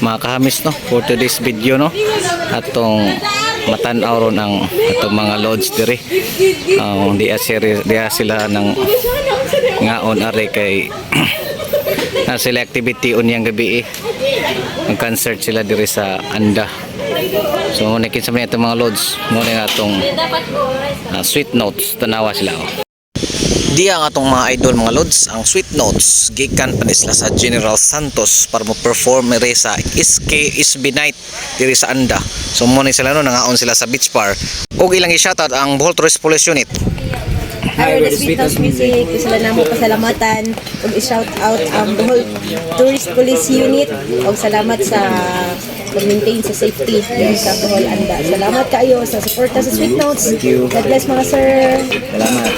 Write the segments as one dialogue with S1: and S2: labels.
S1: mga kahamis no for today's video no atong matan-aw ron ang atong mga loads diri. Diya sila ng ngaon are kay na sila activity unyang gabi ang concert sila diri sa Anda. So muna kinsa man itong mga loads muna nga atong Sweet Notes tanawa sila di ang atong mga idol mga loads ang Sweet Notes gikan pa sila sa General Santos para mo perform ere sa SB Night diri sa Anda. So muna sila no nangaon sila sa beach bar ug ilang i-shoutout ang Bohol Tourist Police Unit.
S2: Hi, the Sweet Notes Music. Gusto lang namo pasalamatan ug i-shout out ang Bohol Tourist Police Unit ug salamat sa pag-maintain sa safety sa Bohol Anda. Salamat kayo sa suporta sa Sweet Notes. God bless mga sir.
S1: Salamat.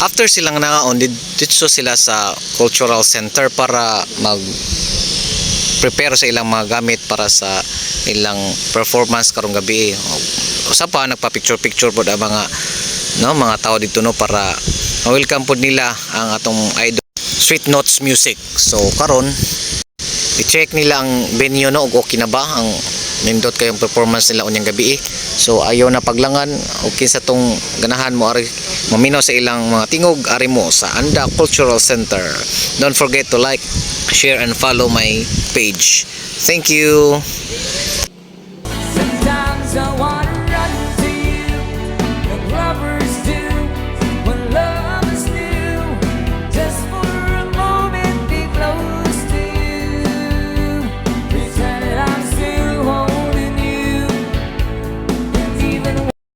S1: After silang nangaon dito sila sa Cultural Center para mag-prepare sa ilang mga gamit para sa ilang performance karong gabi. Usa pa nagpa-picture pod ang mga tao dito no para welcome pod nila ang atong idol Sweet Notes Music. So karon i-check nila ang venue no ug okay na ba ang nindot kayong performance nila unyang gabi. So ayaw na paglangan okay sa tong ganahan mo ari maminaw sa ilang mga tingog ari mo sa Anda Cultural Center. Don't forget to like, share and follow my page. Thank you.